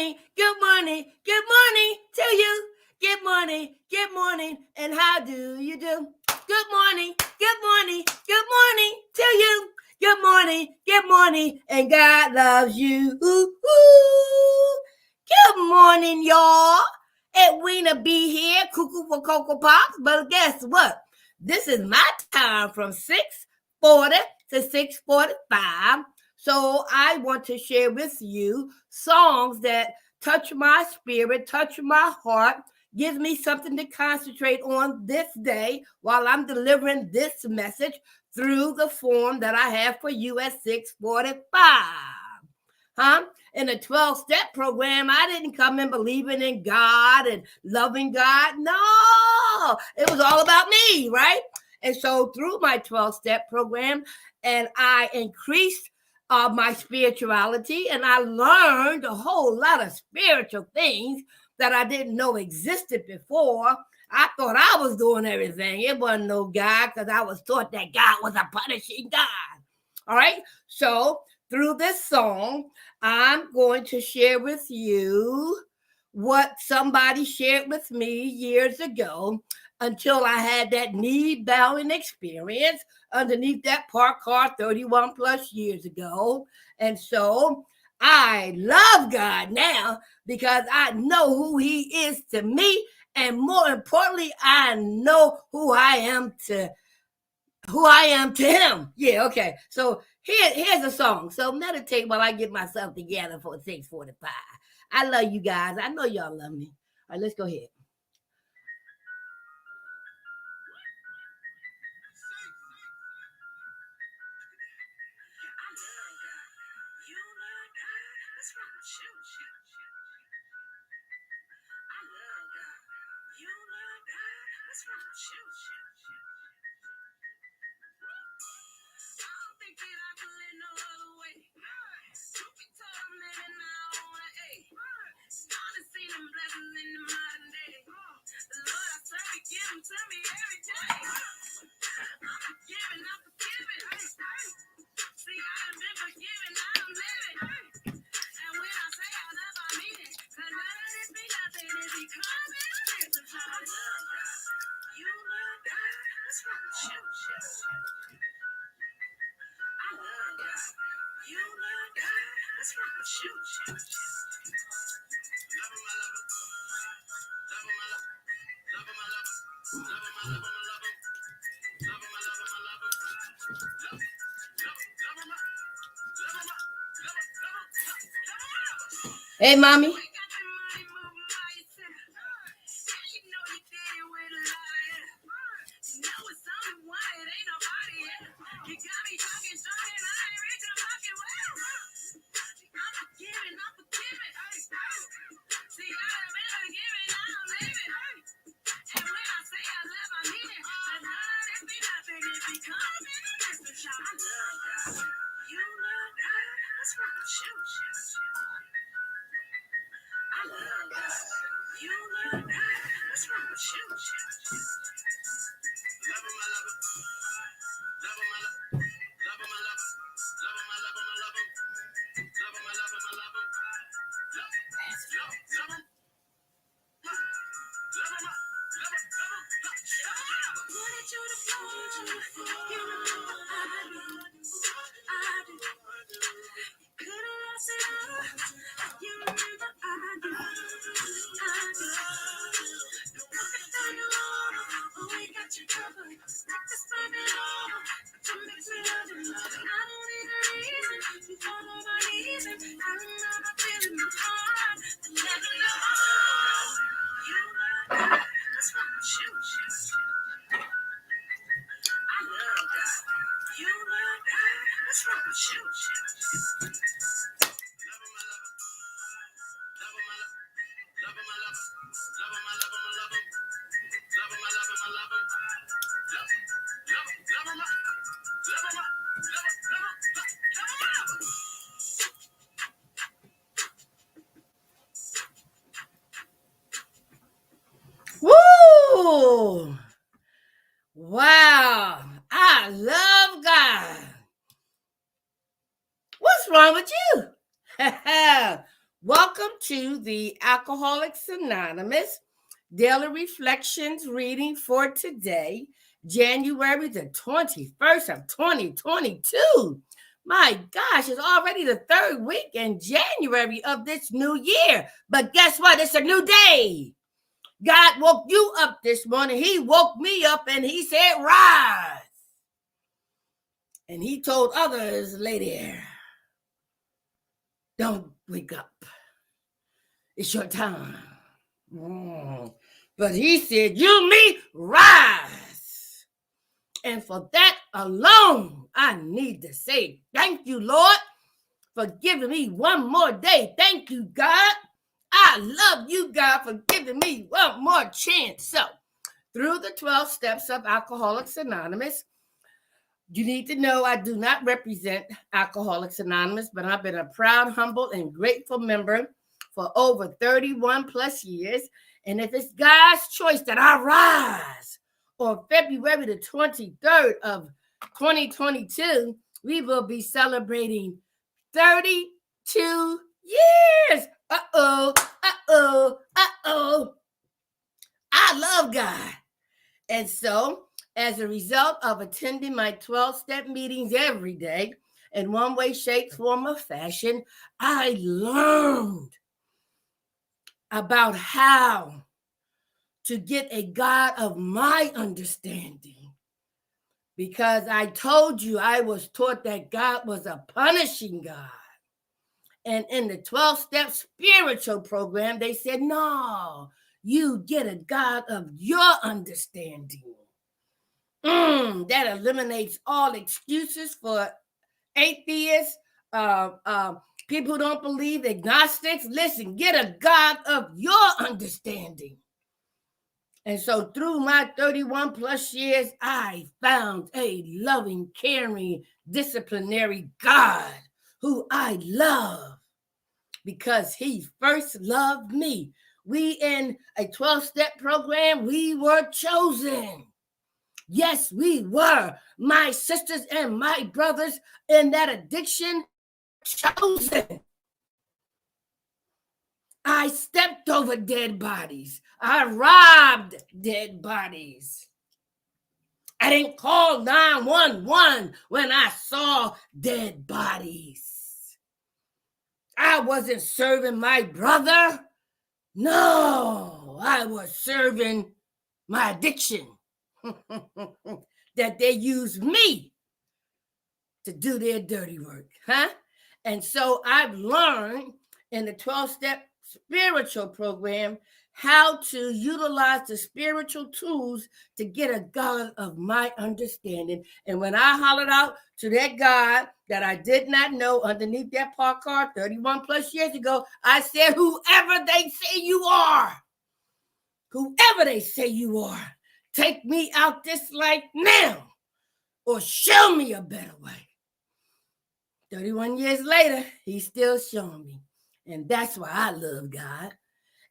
morning, good morning, good morning to you. Good morning, and how do you do? Good morning, good morning, good morning to you. Good morning, and God loves you. Good morning, y'all. Edwina B here, cuckoo for Cocoa Pops. But guess what? This is my time from 6:40 to 6:45. So I want to share with you songs that touch my spirit, touch my heart, gives me something to concentrate on this day while I'm delivering this message through the form that I have for you at 6:45. In a 12-step program, I didn't come in believing in God and loving God. No, it was all about me, right? And so through my 12-step program, and I increased my spirituality, and I learned a whole lot of spiritual things that I didn't know existed before. I thought I was doing everything. It wasn't no God, because I was taught that God was a punishing God. All right. So through this song, I'm going to share with you what somebody shared with me years ago, until I had that knee bowing experience underneath that park car 31 plus years ago. And so I love God now because I know who he is to me. And more importantly, I know who I am to him. Yeah, okay. So here's a song. So meditate while I get myself together for 6:45. I love you guys. I know y'all love me. All right, let's go ahead. Hey, mommy. Woo! Wow. I love God. What's wrong with you? Welcome to the Alcoholics Anonymous Daily Reflections reading for today, January the 21st of 2022. My gosh, it's already the third week in January of this new year. But guess what? It's a new day. God woke you up this morning. He woke me up and he said, rise. And he told others, lady, don't wake up. It's your time. But he said, you, me, rise. And for that alone, I need to say, thank you, Lord, for giving me one more day. Thank you, God. I love you, God, for giving me one more chance. So, through the 12 steps of Alcoholics Anonymous, you need to know I do not represent Alcoholics Anonymous, but I've been a proud, humble, and grateful member for over 31 plus years. And if it's God's choice that I rise on February the 23rd of 2022, we will be celebrating 32 years. I love God. And so, as a result of attending my 12-step meetings every day, in one way, shape, form, or fashion, I learned about how to get a God of my understanding. Because I told you I was taught that God was a punishing God. And in the 12-step spiritual program, they said, no, you get a God of your understanding. That eliminates all excuses for atheists, people who don't believe, agnostics. Listen, get a God of your understanding. And so through my 31 plus years, I found a loving, caring, disciplinary God who I love because he first loved me. We in a 12-step program, we were chosen. Yes, we were. My sisters and my brothers in that addiction, chosen. I stepped over dead bodies. I robbed dead bodies. I didn't call 911 when I saw dead bodies. I wasn't serving my brother. No, I was serving my addiction. That they use me to do their dirty work, huh? And so I've learned in the 12-step spiritual program how to utilize the spiritual tools to get a God of my understanding. And when I hollered out to that God that I did not know underneath that park car 31 plus years ago, I said, whoever they say you are, take me out this life now or show me a better way. 31 years later, he's still showing me. And that's why I love God.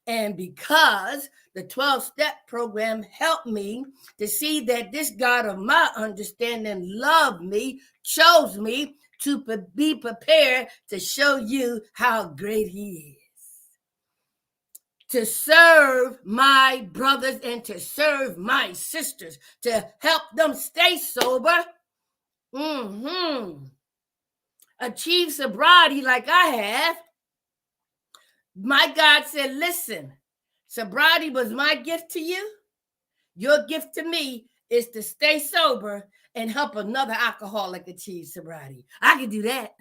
And because the 12-step program helped me to see that this God of my understanding loved me, chose me to be prepared to show you how great he is. To serve my brothers and to serve my sisters, to help them stay sober, achieve sobriety like I have. My God said, listen, sobriety was my gift to you. Your gift to me is to stay sober and help another alcoholic achieve sobriety. I can do that.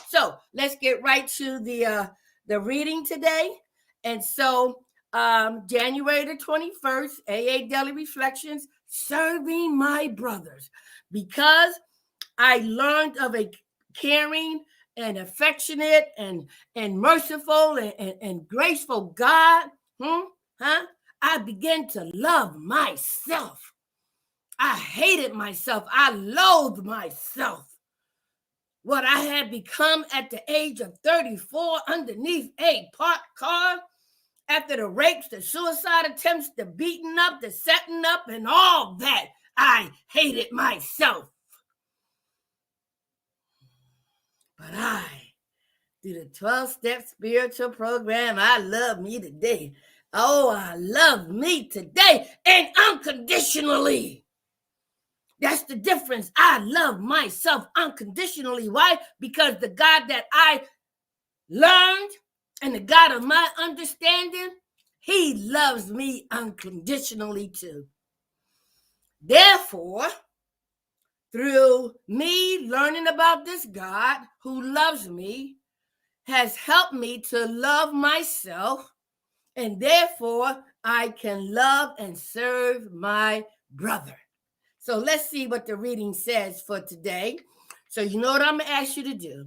So let's get right to the reading today. And so January the 21st, AA Daily Reflections, serving my brothers. Because I learned of a caring and affectionate and merciful and graceful God, I began to love myself. I hated myself. I loathed myself. What I had become at the age of 34 underneath a parked car, after the rapes, the suicide attempts, the beating up, the setting up, and all that, I hated myself. But I through the 12-step spiritual program. I love me today. Oh, I love me today and unconditionally. That's the difference. I love myself unconditionally. Why? Because the God that I learned and the God of my understanding, he loves me unconditionally too. Therefore, through me learning about this God who loves me, has helped me to love myself, and therefore I can love and serve my brother. So let's see what the reading says for today. So you know what I'm going to ask you to do.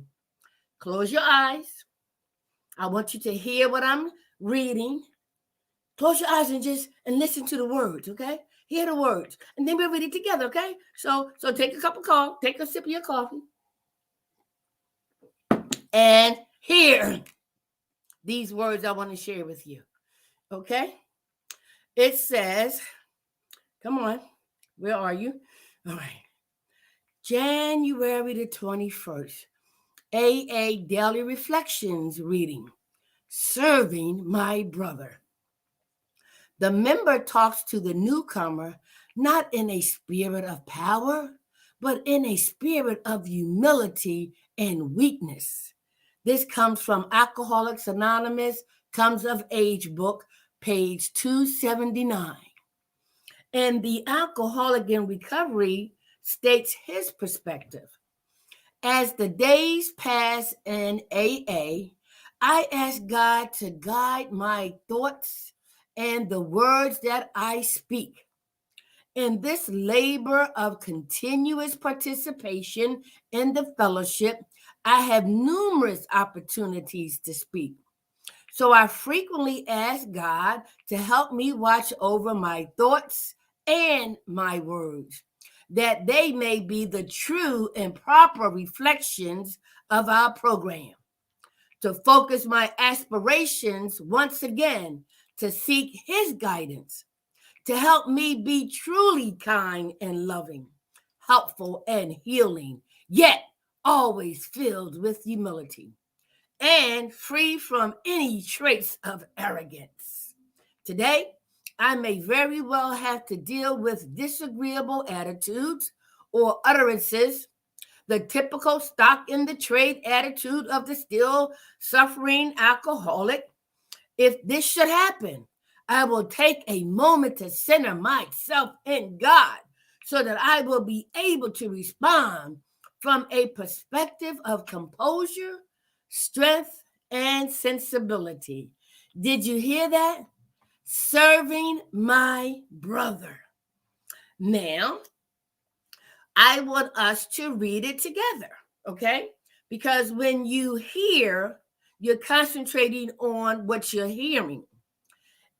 Close your eyes. I want you to hear what I'm reading. Close your eyes and listen to the words, okay? Hear the words. And then we'll read it together, okay? So take a cup of coffee, take a sip of your coffee, and hear these words I want to share with you, okay? It says, come on, where are you? All right. January the 21st, AA Daily Reflections reading, Serving My Brother. The member talks to the newcomer not in a spirit of power, but in a spirit of humility and weakness. This comes from Alcoholics Anonymous, Comes of Age book, page 279. And the alcoholic in recovery states his perspective. As the days pass in AA, I ask God to guide my thoughts and the words that I speak. In this labor of continuous participation in the fellowship, I have numerous opportunities to speak. So I frequently ask God to help me watch over my thoughts and my words, that they may be the true and proper reflections of our program. To focus my aspirations once again, to seek his guidance, to help me be truly kind and loving, helpful and healing, yet always filled with humility and free from any trace of arrogance. Today, I may very well have to deal with disagreeable attitudes or utterances, the typical stock in the trade attitude of the still suffering alcoholic. If this should happen, I will take a moment to center myself in God so that I will be able to respond from a perspective of composure, strength, and sensibility. Did you hear that? Serving my brother. Now, I want us to read it together, okay? Because when you hear, you're concentrating on what you're hearing.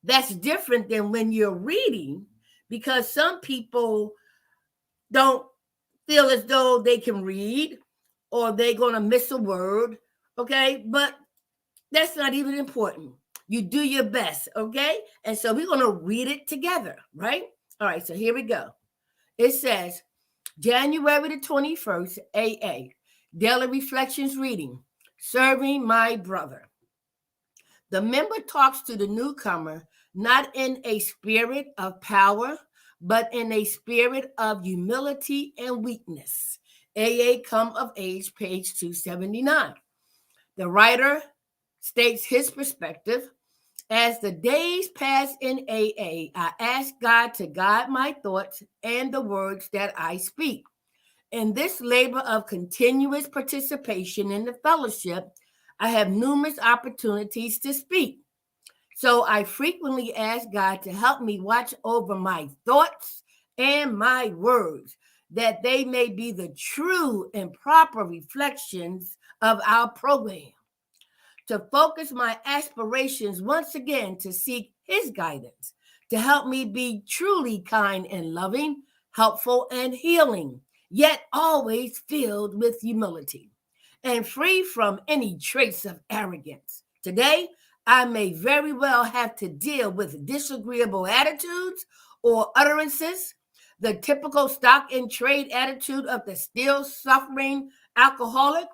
That's different than when you're reading, because some people don't feel as though they can read or they're going to miss a word, okay? But that's not even important. You do your best, okay? And so we're going to read it together, right? All right, so here we go. It says, January the 21st, AA, Daily Reflections reading, Serving My Brother. The member talks to the newcomer not in a spirit of power, but in a spirit of humility and weakness. AA Come of Age, page 279. The writer states his perspective. As the days pass in AA, I ask God to guide my thoughts and the words that I speak. In this labor of continuous participation in the fellowship, I have numerous opportunities to speak. So I frequently ask God to help me watch over my thoughts and my words, that they may be the true and proper reflections of our program. To focus my aspirations once again, to seek his guidance, to help me be truly kind and loving, helpful and healing, yet always filled with humility and free from any trace of arrogance. Today, I may very well have to deal with disagreeable attitudes or utterances, the typical stock in trade attitude of the still suffering alcoholic.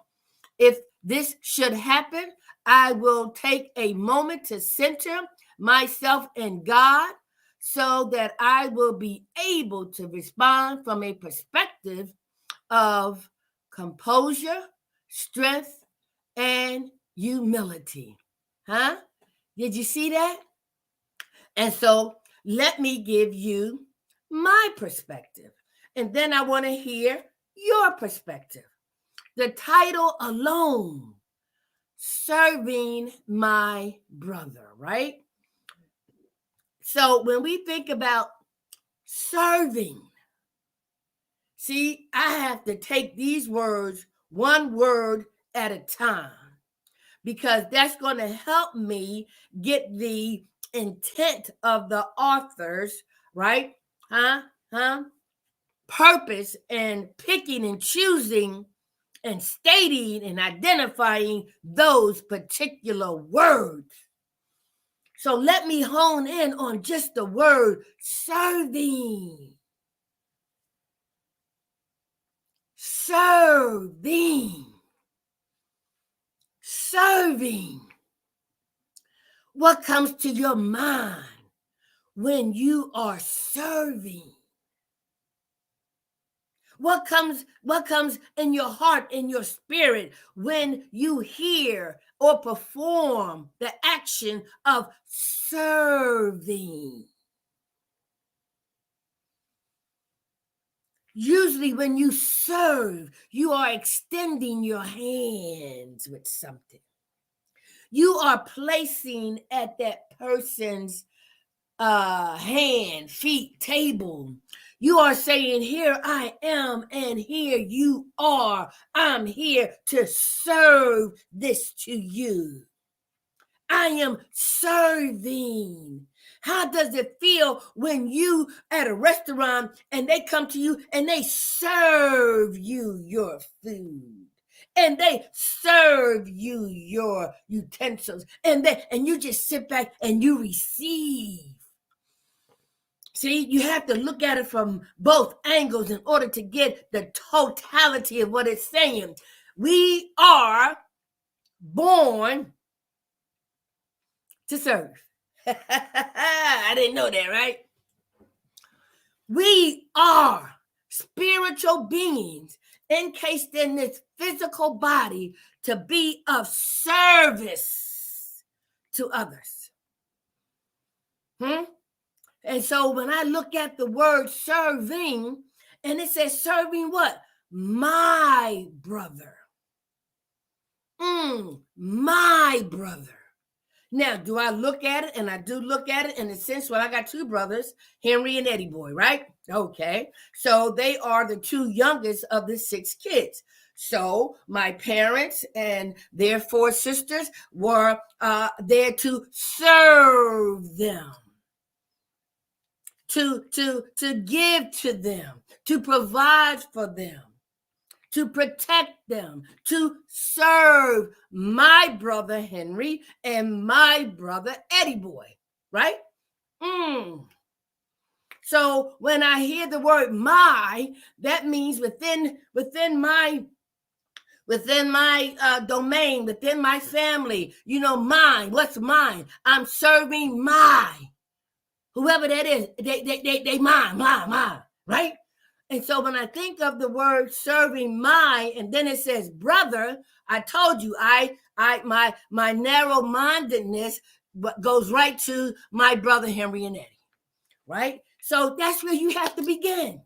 If this should happen, I will take a moment to center myself in God so that I will be able to respond from a perspective of composure, strength, and humility. Huh? Did you see that? And so let me give you my perspective. And then I want to hear your perspective. The title alone, Serving My Brother, right? So when we think about serving, see, I have to take these words one word at a time because that's going to help me get the intent of the authors, right? Purpose and picking and choosing and stating and identifying those particular words. So let me hone in on just the word serving. Serving. Serving. What comes to your mind when you are serving? What comes in your heart, in your spirit, when you hear or perform the action of serving? Usually when you serve, you are extending your hands with something. You are placing at that person's hand, feet, table. You are saying, here I am and here you are. I'm here to serve this to you. I am serving. How does it feel when you at a restaurant and they come to you and they serve you your food? And they serve you your utensils. And you just sit back and you receive. See, you have to look at it from both angles in order to get the totality of what it's saying. We are born to serve. I didn't know that, right? We are spiritual beings encased in this physical body to be of service to others. And so when I look at the word serving, and it says serving what? My brother. My brother. Now, do I look at it? And I do look at it in the sense, well, I got two brothers, Henry and Eddie Boy, right? Okay. So they are the two youngest of the 6 kids. So my parents and their 4 sisters were there to serve them. To give to them, to provide for them, to protect them, to serve my brother Henry and my brother Eddie Boy, right? So when I hear the word my, that means within my domain, within my family, mine. What's mine? I'm serving my. Whoever that is, they mine, right? And so when I think of the word serving my, and then it says brother, I told you, my narrow-mindedness goes right to my brother Henry and Eddie, right? So that's where you have to begin,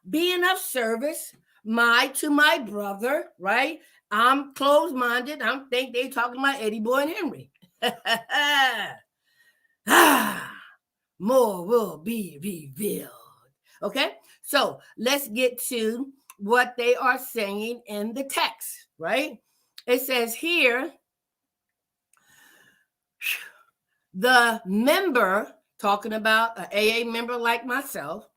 being of service, to my brother, right? I'm closed-minded. I think they talking about Eddie Boy and Henry. More will be revealed. Okay, so let's get to what they are saying in the text, right? It says here, the member, talking about an AA member like myself,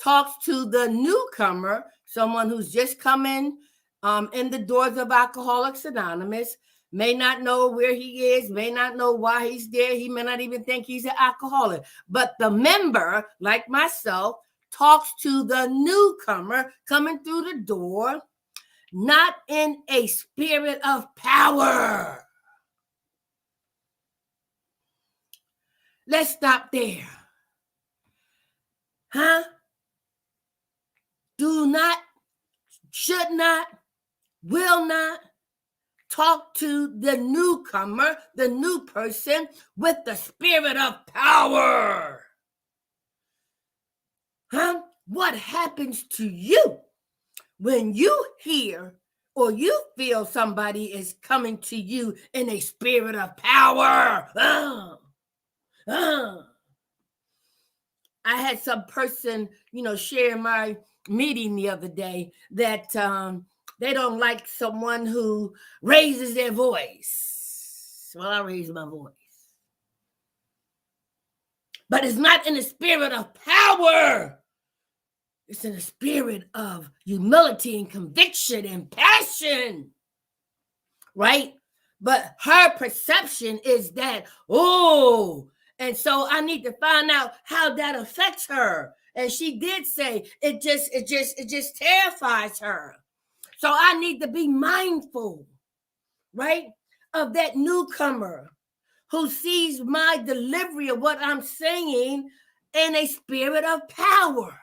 talks to the newcomer, someone who's just come in the doors of Alcoholics Anonymous, may not know where he is, may not know why he's there. He may not even think he's an alcoholic. But the member, like myself, talks to the newcomer coming through the door not in a spirit of power. Let's stop there. Huh? Do not, should not, will not talk to the newcomer, the new person, with the spirit of power. Huh? What happens to you when you hear or you feel somebody is coming to you in a spirit of power? I had some person, share my meeting the other day that they don't like someone who raises their voice. Well, I raise my voice. But it's not in the spirit of power. It's in the spirit of humility and conviction and passion. Right? But her perception is that, and so I need to find out how that affects her. And she did say it just terrifies her. So I need to be mindful, right, of that newcomer who sees my delivery of what I'm saying in a spirit of power.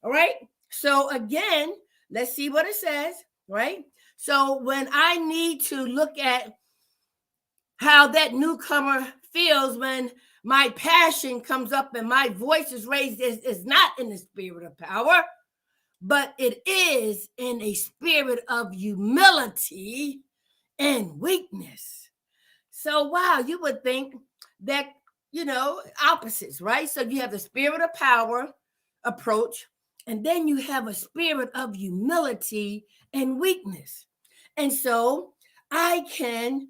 All right. So again, let's see what it says, right? So when I need to look at how that newcomer feels when my passion comes up and my voice is raised, is not in the spirit of power, but it is in a spirit of humility and weakness. So, wow, you would think that, opposites, right? So you have the spirit of power approach, and then you have a spirit of humility and weakness. And so I can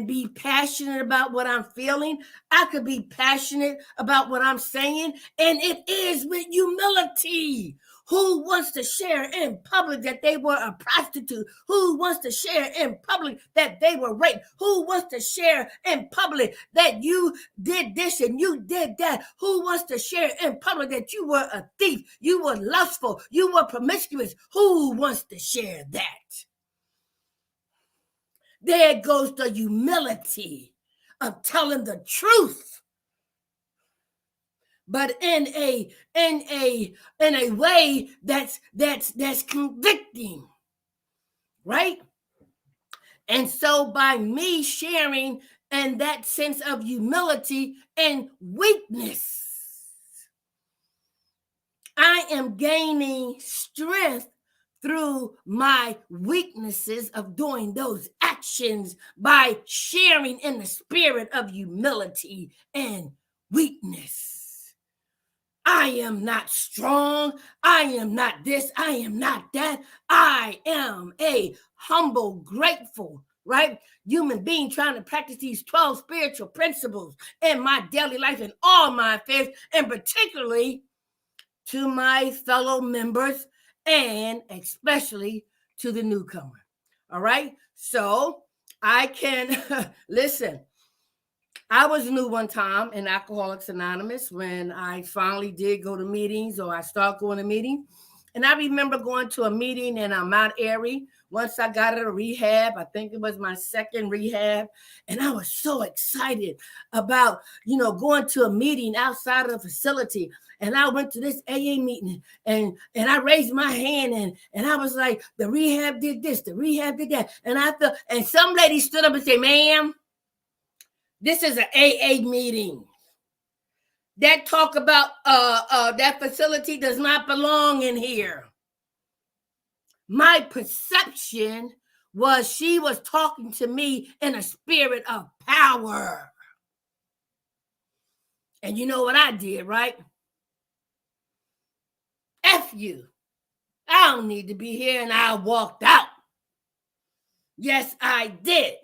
be passionate about what I'm feeling. I could be passionate about what I'm saying, and it is with humility. Who wants to share in public that they were a prostitute? Who wants to share in public that they were raped? Who wants to share in public that you did this and you did that? Who wants to share in public that you were a thief, you were lustful, you were promiscuous? Who wants to share that? There goes the humility of telling the truth, but in a way that's convicting, right? And so by me sharing in that sense of humility and weakness, I am gaining strength through my weaknesses of doing those actions by sharing in the spirit of humility and weakness. I am not strong. I am not this. I am not that. I am a humble, grateful, right, human being trying to practice these 12 spiritual principles in my daily life and all my affairs, and particularly to my fellow members and especially to the newcomer. All right. So I can listen. I was new one time in Alcoholics Anonymous when I finally did go to meetings, or I started going to meetings. And I remember going to a meeting in Mount Airy. Once I got out of rehab, I think it was my second rehab. And I was so excited about, going to a meeting outside of the facility. And I went to this AA meeting and I raised my hand and I was like, the rehab did this, the rehab did that. And some lady stood up and said, ma'am, this is an AA meeting. That talk about that facility does not belong in here. My perception was she was talking to me in a spirit of power. And you know what I did, right? F you. I don't need to be here, and I walked out. Yes, I did.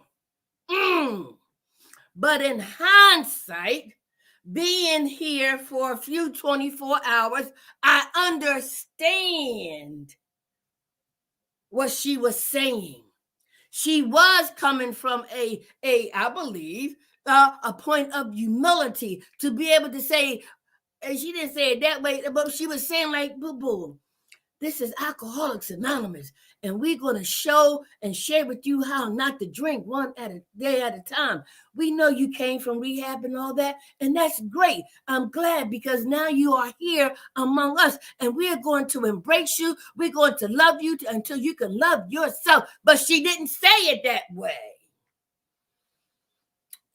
But in hindsight, being here for a few 24 hours, I understand what she was saying. She was coming from I believe, a point of humility to be able to say, and she didn't say it that way, but she was saying like, boo-boo, This is Alcoholics Anonymous, and we're going to show and share with you how not to drink one day at a time. We know you came from rehab and all that, and that's great. I'm glad because now you are here among us, and we're going to embrace you. We're going to love you until you can love yourself. But she didn't say it that way.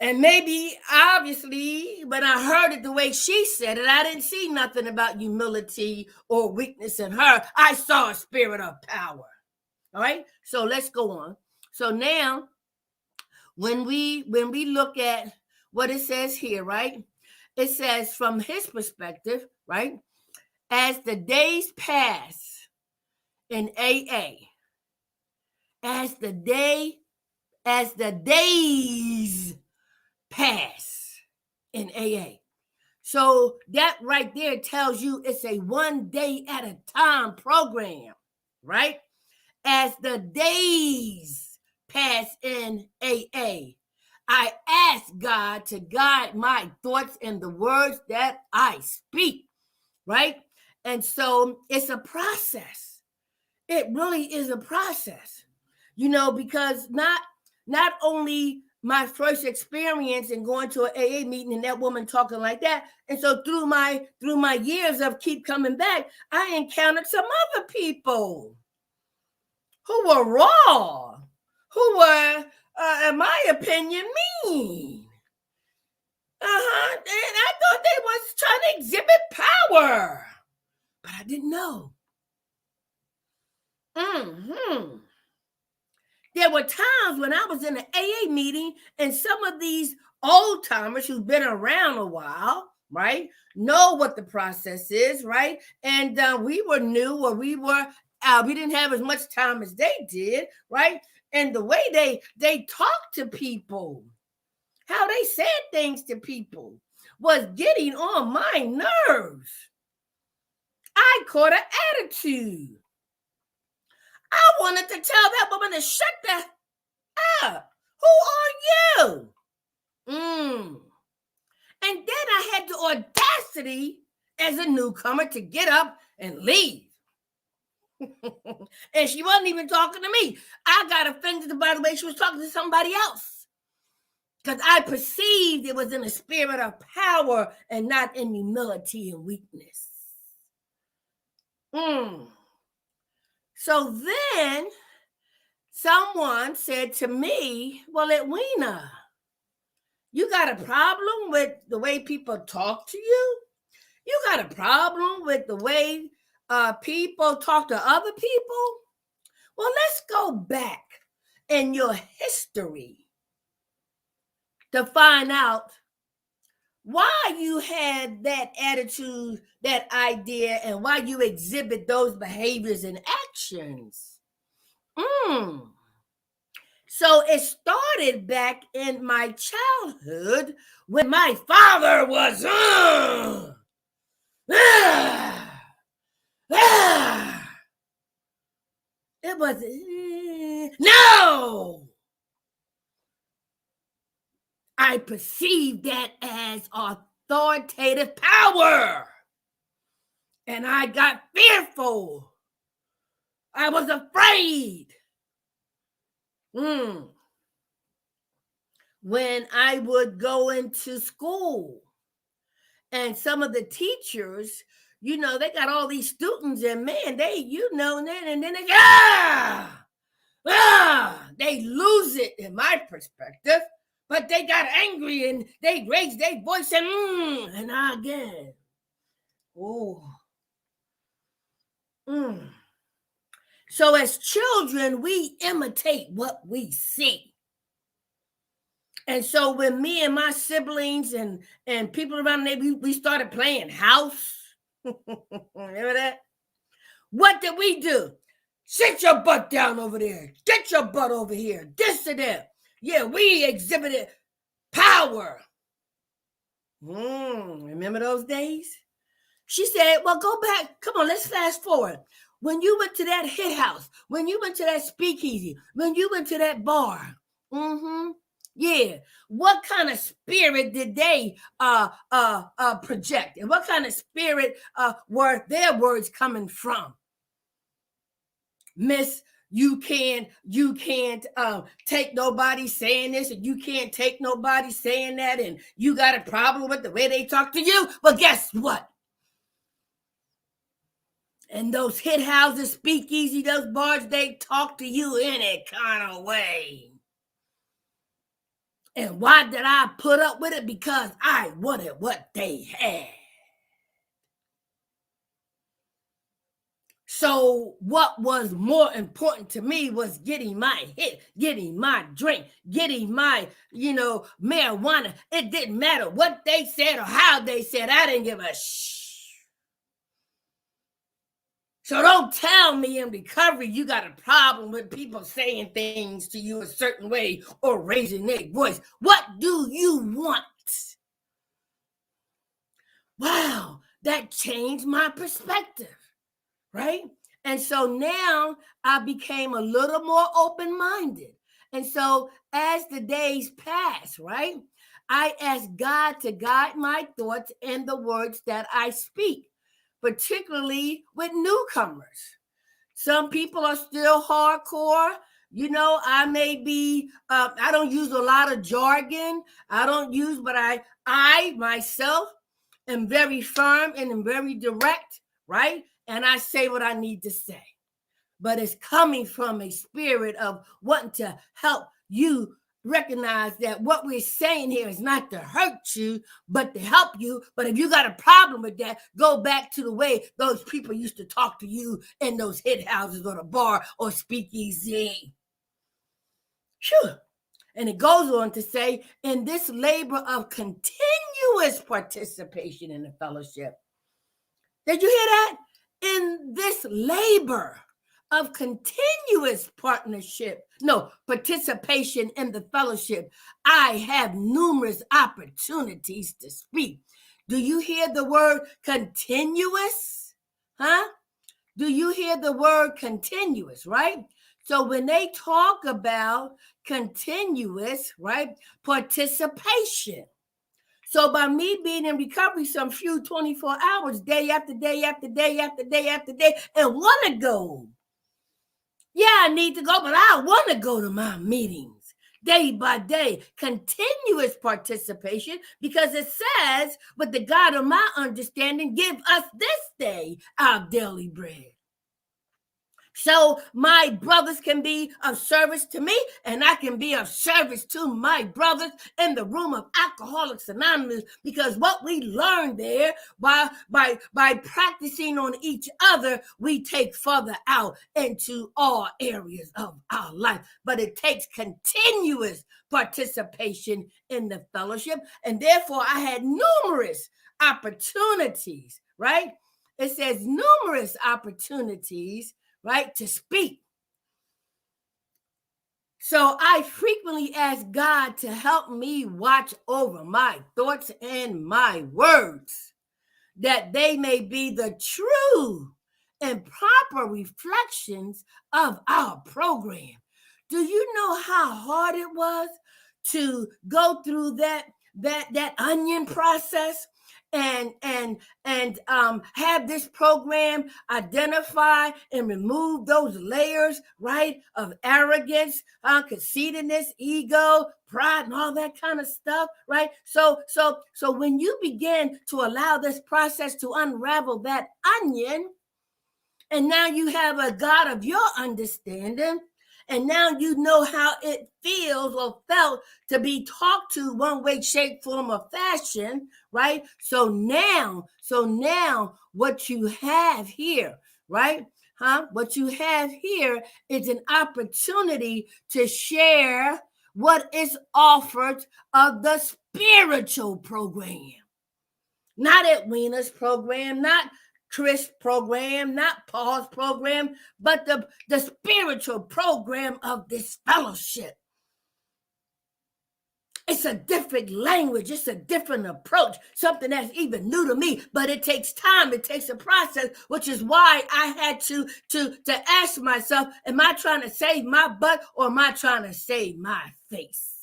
And maybe, obviously, when I heard it the way she said it, I didn't see nothing about humility or weakness in her. I saw a spirit of power. All right? So let's go on. So now, when we look at what it says here, right? It says from his perspective, right? As the days pass in AA, as the days pass in AA. So that right there tells you it's a 1 day at a time program, right? As the days pass in AA, I ask God to guide my thoughts and the words that I speak, right? And so it's a process. It really is a process, because not only my first experience in going to an AA meeting and that woman talking like that. And so through my years of keep coming back, I encountered some other people who were raw, who were, in my opinion, mean. And I thought they was trying to exhibit power, but I didn't know. There were times when I was in an AA meeting and some of these old timers who've been around a while, right, know what the process is, right? And we were new, or we didn't have as much time as they did, right? And the way they talked to people, how they said things to people was getting on my nerves. I caught an attitude. I wanted to tell that woman to shut the up. Who are you? And then I had the audacity as a newcomer to get up and leave. And she wasn't even talking to me. I got offended by the way she was talking to somebody else, because I perceived it was in a spirit of power and not in humility and weakness. So then someone said to me, well, Edwina, you got a problem with the way people talk to you? You got a problem with the way people talk to other people? Well, let's go back in your history to find out why you had that attitude, that idea, and why you exhibit those behaviors and actions. So it started back in my childhood when my father was it was no. I perceived that as authoritative power. And I got fearful. I was afraid. When I would go into school and some of the teachers, they got all these students and man, they, and then they lose it in my perspective. But they got angry and they raised their voice and again. So as children, we imitate what we see. And so when me and my siblings and people around the neighborhood, we started playing house. Remember that? What did we do? Sit your butt down over there. Get your butt over here. This and that. Yeah, we exhibited power. Remember those days? She said, well, go back. Come on, let's fast forward. When you went to that hit house, when you went to that speakeasy, when you went to that bar, yeah, what kind of spirit did they project? And what kind of spirit were their words coming from? Miss, you can't take nobody saying this, and you can't take nobody saying that, and you got a problem with the way they talk to you. Well, guess what? And those hit houses, speakeasy, those bars, they talk to you any kind of way. And why did I put up with it? Because I wanted what they had. So what was more important to me was getting my hit, getting my drink, getting my, marijuana. It didn't matter what they said or how they said. I didn't give a So don't tell me in recovery you got a problem with people saying things to you a certain way or raising their voice. What do you want? Wow, that changed my perspective, right? And so now I became a little more open-minded. And so as the days pass, right, I asked God to guide my thoughts and the words that I speak, particularly with newcomers. Some people are still hardcore. I may be, I don't use a lot of jargon. But I myself am very firm and am very direct, right? And I say what I need to say. But it's coming from a spirit of wanting to help you recognize that what we're saying here is not to hurt you, but to help you. But if you got a problem with that, go back to the way those people used to talk to you in those hit houses or the bar or speakeasy. Phew. And it goes on to say, in this labor of continuous participation in the fellowship. Did you hear that? In this labor of continuous participation in the fellowship, I have numerous opportunities to speak. Do you hear the word continuous? Do you hear the word continuous, right? So when they talk about continuous, right, participation. So by me being in recovery some few 24 hours, day after day after day after day after day, and want to go. Yeah, I need to go, but I want to go to my meetings day by day, continuous participation, because it says, with the God of my understanding, give us this day our daily bread. So my brothers can be of service to me, and I can be of service to my brothers in the room of Alcoholics Anonymous, because what we learn there by practicing on each other, we take further out into all areas of our life. But it takes continuous participation in the fellowship, and therefore I had numerous opportunities, right? It says numerous opportunities, right, to speak. So I frequently ask God to help me watch over my thoughts and my words, that they may be the true and proper reflections of our program. Do you know how hard it was to go through that onion process and have this program identify and remove those layers, right, of arrogance, conceitedness, ego, pride, and all that kind of stuff, right? So when you begin to allow this process to unravel that onion, and now you have a God of your understanding, and now you know how it feels or felt to be talked to one way, shape, form, or fashion, right? So now what you have here, right? What you have here is an opportunity to share what is offered of the spiritual program. Not Edwina's program, not Chris' program, not Paul's program, but the spiritual program of this fellowship. It's a different language. It's a different approach, something that's even new to me, but it takes time. It takes a process, which is why I had to ask myself, am I trying to save my butt or am I trying to save my face?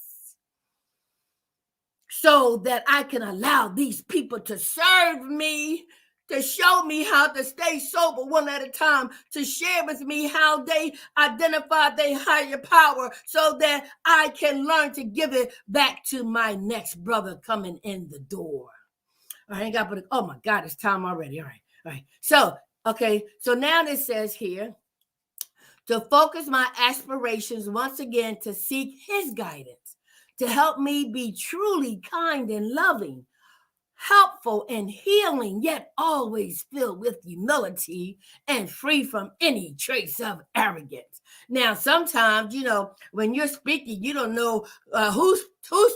So that I can allow these people to serve me to show me how to stay sober one at a time, to share with me how they identify their higher power so that I can learn to give it back to my next brother coming in the door. I ain't got but oh my God, it's time already. All right. So, okay, so now it says here to focus my aspirations once again to seek his guidance, to help me be truly kind and loving, helpful and healing, yet always filled with humility and free from any trace of arrogance. Now, sometimes, when you're speaking, you don't know who's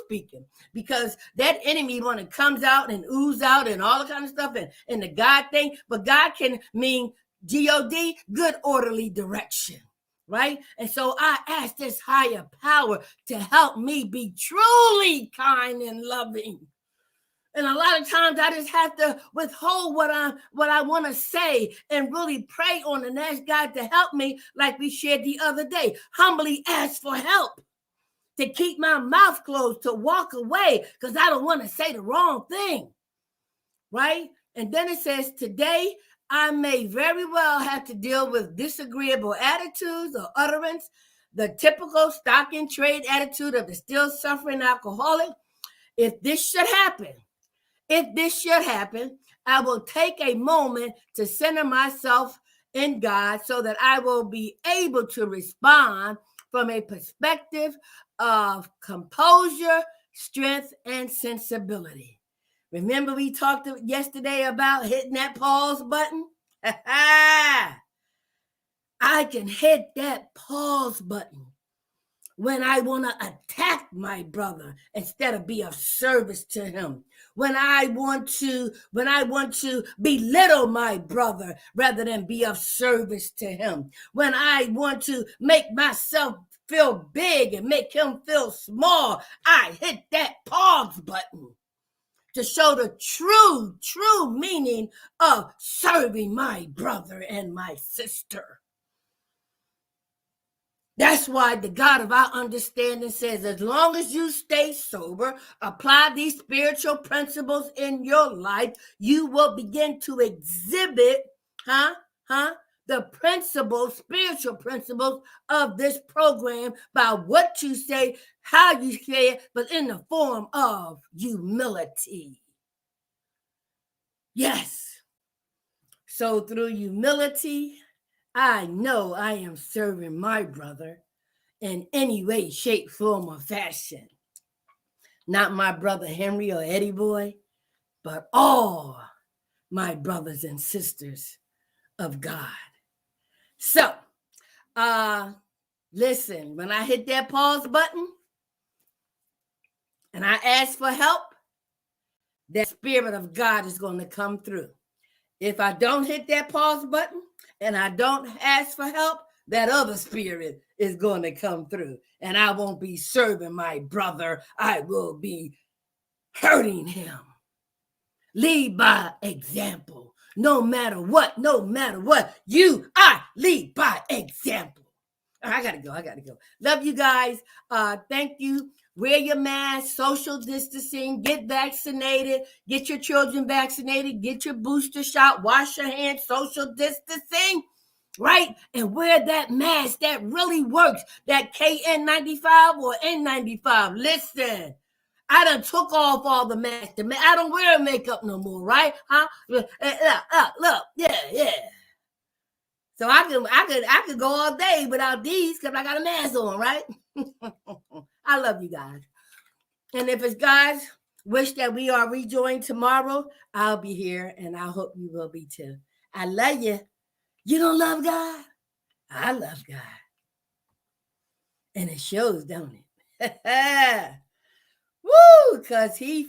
speaking, because that enemy when it comes out and ooze out and all the kind of stuff and the God thing, but God can mean G-O-D, good orderly direction. Right? And so I ask this higher power to help me be truly kind and loving. And a lot of times I just have to withhold what I want to say and really pray on and ask God to help me, like we shared the other day. Humbly ask for help, to keep my mouth closed, to walk away because I don't want to say the wrong thing. Right? And then it says, today I may very well have to deal with disagreeable attitudes or utterance, the typical stock and trade attitude of the still suffering alcoholic. If this should happen, I will take a moment to center myself in God so that I will be able to respond from a perspective of composure, strength, and sensibility. Remember we talked yesterday about hitting that pause button? I can hit that pause button when I want to attack my brother instead of be of service to him. When I want to belittle my brother rather than be of service to him. When I want to make myself feel big and make him feel small, I hit that pause button to show the true meaning of serving my brother and my sister. That's why the God of our understanding says, as long as you stay sober, apply these spiritual principles in your life, you will begin to exhibit, the spiritual principles of this program by what you say, how you say it, but in the form of humility. Yes. So through humility, I know I am serving my brother in any way, shape, form, or fashion. Not my brother Henry or Eddie Boy, but all my brothers and sisters of God. So, listen, when I hit that pause button and I ask for help, that Spirit of God is going to come through. If I don't hit that pause button and I don't ask for help, that other spirit is going to come through. And I won't be serving my brother. I will be hurting him. Lead by example. No matter what, I lead by example. I gotta go. Love you guys. Thank you. Wear your mask, social distancing, get vaccinated, get your children vaccinated, get your booster shot, wash your hands, social distancing, right? And wear that mask that really works, that KN95 or N95. Listen, I done took off all the masks. I don't wear makeup no more, right? Look, yeah. So I could go all day without these because I got a mask on, right? I love you guys. And if it's God's wish that we are rejoined tomorrow, I'll be here and I hope you will be too. I love you. You don't love God? I love God. And it shows, don't it? Woo! Because he